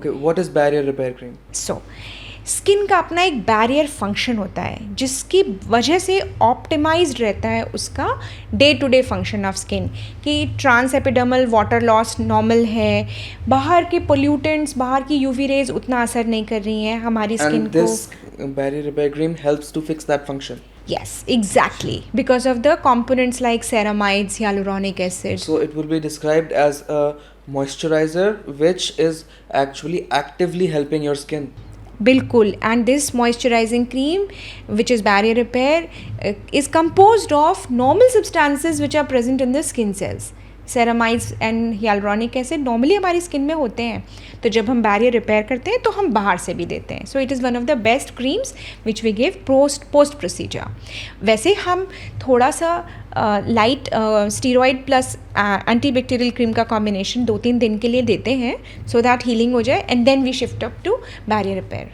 Okay, what is barrier repair cream? So skin का अपना एक बैरियर फंक्शन होता है जिसकी वजह से ऑप्टिमाइज्ड रहता है उसका day to day function of skin कि trans epidermal water loss normal है, बाहर के पोल्यूटेंट्स, बाहर की यूवी रेज उतना असर नहीं कर रही हैं हमारी स्किन And को. this barrier repair cream helps to fix that function. Yes, exactly. Because of the components like ceramides, hyaluronic acid. So it will be described as a moisturizer which is actually actively helping your skin. बिल्कुल. And this moisturizing cream, which is barrier repair, is composed of normal substances which are present in the skin cells. Ceramides and hyaluronic acid normally हमारी skin में होते हैं, तो जब हम barrier repair करते हैं तो हम बाहर से भी देते हैं. So it is one of the best creams which we give post procedure. वैसे हम थोड़ा सा light steroid plus antibacterial cream का कॉम्बिनेशन 2-3 दिन के लिए देते हैं सो दैट हीलिंग हो जाए and then we shift up to barrier repair.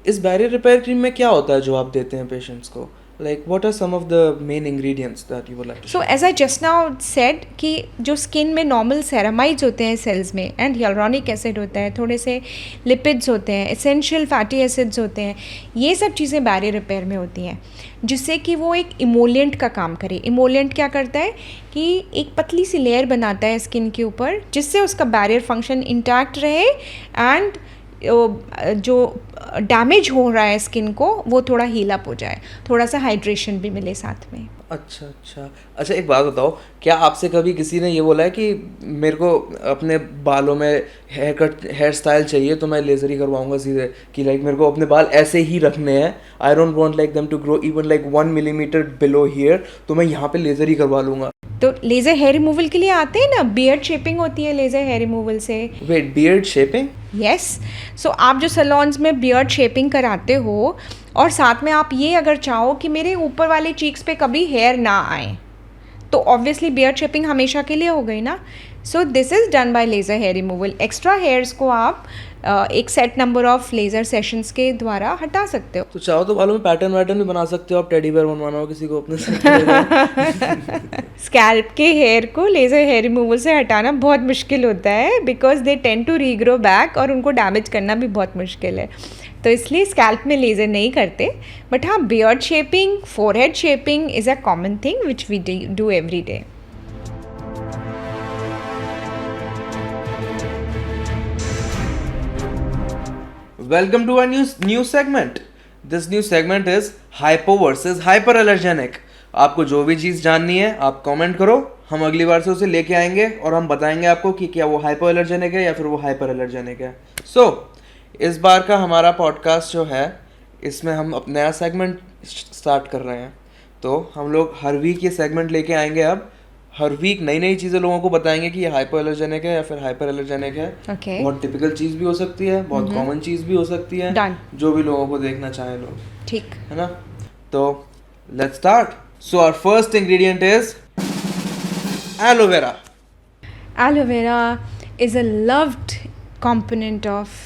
इस बैरियर रिपेयर क्रीम में क्या होता है जो आप देते हैं पेशेंट्स को? Like what are some of the main ingredients that you would like to so as I just now said कि जो स्किन में नॉर्मल सेरामाइड्स होते हैं सेल्स में एंड हियालुरोनिक एसिड होता है, थोड़े से लिपिड्स होते हैं, एसेंशियल फैटी एसिड्स होते हैं, ये सब चीज़ें बैरियर रिपेयर में होती हैं जिससे कि वो एक इमोलिएंट का काम करे. इमोलिएंट क्या करता है कि एक पतली सी लेयर बनाता है स्किन के ऊपर जिससे उसका बैरियर फंक्शन इंटैक्ट रहे एंड जो डैमेज हो रहा है स्किन को वो थोड़ा हील अप हो जाए, थोड़ा सा हाइड्रेशन भी मिले साथ में. अच्छा, एक बात बताओ, क्या आपसे कभी किसी ने ये बोला है कि मेरे को अपने बालों में हेयर स्टाइल चाहिए तो मैं लेज़र ही करवाऊंगा सीधे, कि लाइक मेरे को अपने बाल ऐसे ही रखने हैं, I don't want like them to grow even like 1 millimetre below here, तो मैं यहाँ पे लेज़र ही करवा लूँगा? तो लेज़र हेयर रिमूवल के लिए आते हैं ना, बियर्ड शेपिंग होती है लेज़र हेयर रिमूवल से. Wait, beard shaping? Yes. So आप जो सैलून्स में बियर्ड शेपिंग कराते हो और साथ में आप ये अगर चाहो कि मेरे ऊपर वाले चीक्स पे कभी हेयर ना आए, तो ऑब्वियसली बियर्ड शेपिंग हमेशा के लिए हो गई ना. So this is done by laser hair removal. Extra hairs को आप एक set number of laser sessions के द्वारा हटा सकते हो. तो चाहो तो बालों में पैटर्न भी बना सकते हो आप, टेडी बेयर बनवाना हो किसी को अपने साथ. स्कैल्प के हेयर को लेज़र हेयर रिमूवल से हटाना बहुत मुश्किल होता है because they tend to regrow back और उनको डैमेज करना भी बहुत मुश्किल है, तो इसलिए स्कैल्प में लेज़र नहीं करते. बट हाँ, beard shaping, forehead shaping is a common thing which we do every day. Welcome to our new segment. This new segment is hypo versus hyperallergenic. आपको जो भी चीज़ जाननी है आप कमेंट करो, हम अगली बार से उसे लेके आएंगे और हम बताएंगे आपको कि क्या वो हाइपो एलर्जेनिक है या फिर वो हाइपर एलर्जेनिक है. सो इस बार का हमारा पॉडकास्ट जो है इसमें हम अपना नया सेगमेंट स्टार्ट कर रहे हैं. तो हम लोग हर वीक ये सेगमेंट लेके आएंगे. अब हर वीक नई नई चीज़ें लोगों को बताएंगे कि ये हाइपो एलर्जेनिक है या फिर हाइपर एलर्जेनिक है. Okay. बहुत टिपिकल चीज़ भी हो सकती है, बहुत कॉमन चीज़ भी हो सकती है. Done. जो भी लोगों को देखना चाहें लोग, ठीक है ना. तो let's start. So our first ingredient is aloe vera. Aloe is a loved component of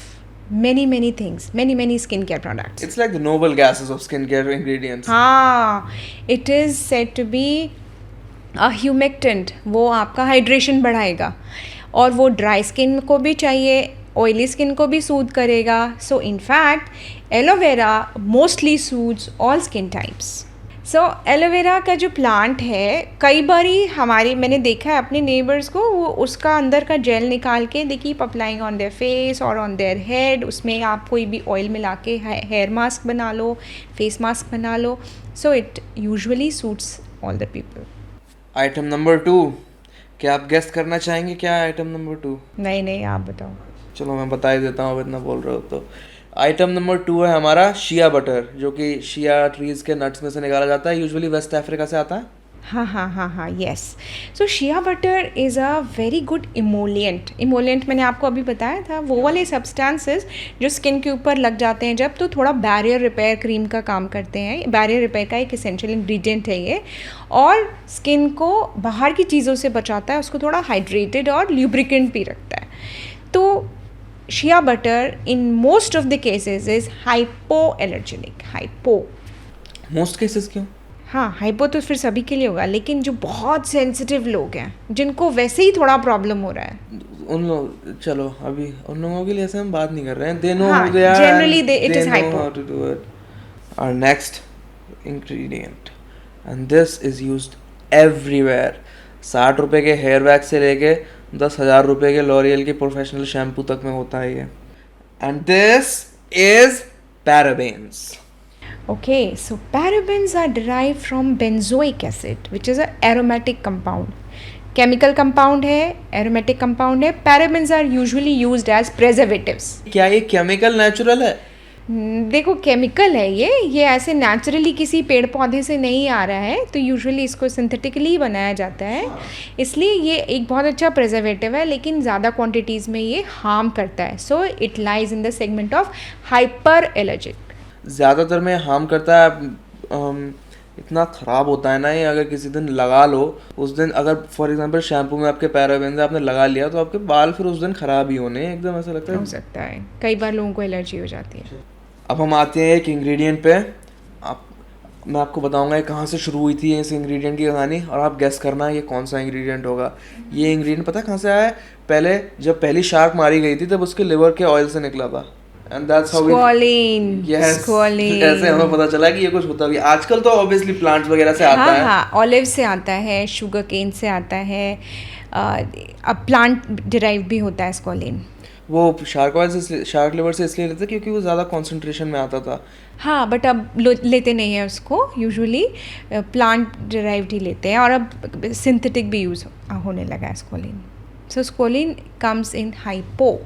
many things, many skincare products. It's like the noble gases of skincare ingredients. हाँ, it is said to be a humectant. वो आपका hydration बढ़ाएगा और वो dry skin को भी चाहिए, oily skin को भी सूद करेगा. So in fact aloe vera mostly soothes all skin types. So aloe vera का जो प्लांट है, कई बारी मैंने देखा है अपने नेबर्स को, वो उसका अंदर का जेल निकाल के they keep applying on their face और ऑन देयर हेड. उसमें आप कोई भी ऑयल मिला के हेयर मास्क बना लो, फेस मास्क बना लो. So it usually suits all the people. Item number 2, क्या आप गेस्ट करना चाहेंगे क्या आइटम नंबर 2? नहीं, आप बताओ. चलो मैं बता ही देता हूँ, अब इतना बोल रहे हो तो. आइटम नंबर 2 है हमारा शिया बटर, जो कि शिया ट्रीज़ के नट्स में से निकाला जाता है. यूजुअली वेस्ट अफ्रीका से आता है. हाँ, yes. So shea butter is a very good emollient मैंने आपको अभी बताया था, वो वाले सब्सटेंसेस जो स्किन के ऊपर लग जाते हैं जब, तो थोड़ा बैरियर रिपेयर क्रीम का काम करते हैं. बैरियर रिपेयर का एक एसेंशियल इंग्रेडिएंट है ये, और स्किन को बाहर की चीज़ों से बचाता है, उसको थोड़ा हाइड्रेटेड और ल्यूब्रिकेंट भी रखता है. तो shea butter in most of the cases is hypoallergenic. Most cases क्यों? हाँ, हाइपो तो फिर सभी के लिए होगा, लेकिन जो बहुत सेंसिटिव लोग हैं जिनको वैसे ही थोड़ा प्रॉब्लम हो रहा है, उन लोग, चलो अभी उन लोगों के लिए ऐसे हम बात नहीं कर रहे हैं, दे नो हाँ, who they are, generally it is no hypo. How to do it. Our next ingredient, and this is used everywhere. 60 रुपए के हेयर वैक्स से लेके 10,000 रुपए के लॉरियल के प्रोफेशनल शैम्पू तक में होता है ये. And this is parabens. Okay, so parabens are derived from benzoic acid, which is an aromatic compound. Chemical compound है, aromatic compound है. Parabens are usually used as preservatives. क्या ये केमिकल नेचुरल है? देखो, केमिकल है ये ऐसे नेचुरली किसी पेड़ पौधे से नहीं आ रहा है, तो यूजुअली इसको सिंथेटिकली बनाया जाता है. इसलिए ये एक बहुत अच्छा प्रिजर्वेटिव है, लेकिन ज़्यादा क्वांटिटीज़ में ये हार्म करता है. So it lies in the segment of hyper allergic. ज़्यादातर में हार्म करता है. इतना ख़राब होता है ना ये, अगर किसी दिन लगा लो, उस दिन अगर फॉर एग्जांपल शैम्पू में आपके पैराबेन आपने लगा लिया तो आपके बाल फिर उस दिन ख़राब ही होने एकदम, ऐसा लगता है. हो सकता है, कई बार लोगों को एलर्जी हो जाती है. अब हम आते हैं एक इंग्रेडिएंट पे. मैं आपको बताऊंगा ये कहाँ से शुरू हुई थी इस इंग्रेडिएंट की कहानी, और आप गेस करना ये कौन सा इंग्रेडिएंट होगा. ये इंग्रेडिएंट पता है कहाँ से आया है? पहले जब पहली शार्क मारी गई थी तब उसके लिवर के ऑयल से निकला था. And that's how Squalene. yes, Squalene. ऐसे हमें पता चला कि ये कुछ होता भी. आजकल तो ऑब्वियसली प्लांट्स वगैरह से आता है. हाँ, ऑलिव से आता है, शुगर केन से आता है, अब प्लांट डिराइव भी होता है स्क्वालिन. वो शार्क ऑयल से, शार्क लिवर से इसलिए लेते क्योंकि वो ज़्यादा कॉन्सेंट्रेशन में आता था. हाँ, बट अब लेते नहीं है उसको, यूजुअली प्लांट डिराइव्ड ही लेते हैं, और अब सिंथेटिक भी यूज़ होने लगा है squalane. So squalane comes in hypo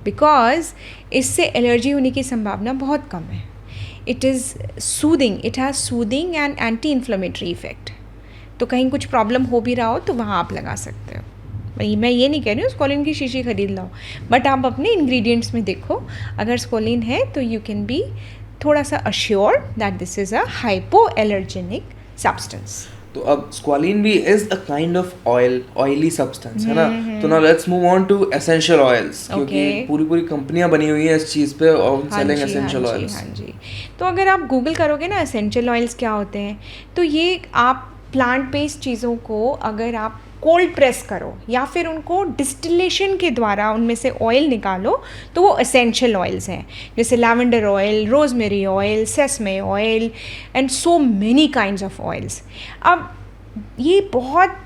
because इससे एलर्जी होने की संभावना बहुत कम है. It is soothing, it has soothing and anti inflammatory effect. तो कहीं कुछ प्रॉब्लम हो भी रहा हो तो वहाँ आप लगा सकते हो. मैं ये नहीं कह रही हूँ स्क्वालिन की शीशी खरीद लाओ, बट आप अपने इंग्रेडिएंट्स में देखो, अगर स्क्वालिन है तो यू कैन बी थोड़ा सा assure that this is a hypoallergenic substance. तो अब स्क्वालिन भी is a kind of oily substance है ना. तो now let's move on to essential oils, क्योंकि पूरी कंपनियां बनी हुई हैं इस चीज़ पे और सेलिंग एसेंशियल ऑयल्स. हाँ जी. तो अगर आप गूगल करोगे ना एसेंशियल ऑयल्स क्या होते हैं, तो ये आप प्लांट बेस्ड चीज़ों को अगर आप कोल्ड प्रेस करो या फिर उनको डिस्टिलेशन के द्वारा उनमें से ऑयल निकालो तो वो एसेंशियल ऑयल्स हैं. जैसे lavender oil, rosemary oil, sesame oil and so many kinds of oils. अब ये बहुत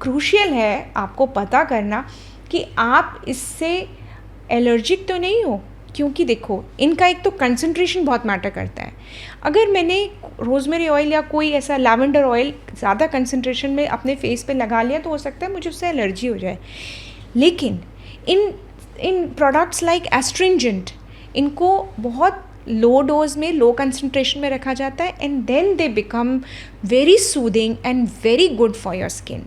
क्रूशियल है आपको पता करना कि आप इससे एलर्जिक तो नहीं हो, क्योंकि देखो इनका एक तो कंसंट्रेशन बहुत मैटर करता है. अगर मैंने रोजमेरी ऑयल या कोई ऐसा लैवेंडर ऑयल ज़्यादा कंसंट्रेशन में अपने फेस पे लगा लिया तो हो सकता है मुझे उससे एलर्जी हो जाए. लेकिन इन प्रोडक्ट्स लाइक एस्ट्रिंजेंट, इनको बहुत लो डोज में, लो कंसंट्रेशन में रखा जाता है, and then they become very soothing and very good for your skin.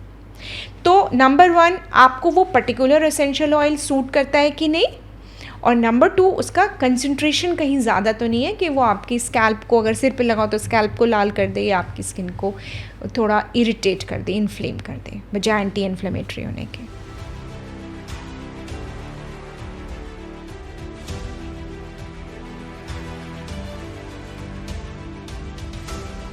तो नंबर 1, आपको वो पर्टिकुलर एसेंशियल ऑयल सूट करता है कि नहीं, और नंबर 2, उसका कंसंट्रेशन कहीं ज़्यादा तो नहीं है कि वो आपकी स्कैल्प को, अगर सिर पे लगाओ तो स्कैल्प को लाल कर दे या आपकी स्किन को थोड़ा इरिटेट कर दे, इन्फ्लेम कर दे, बजाय एंटी इन्फ्लेमेटरी होने के.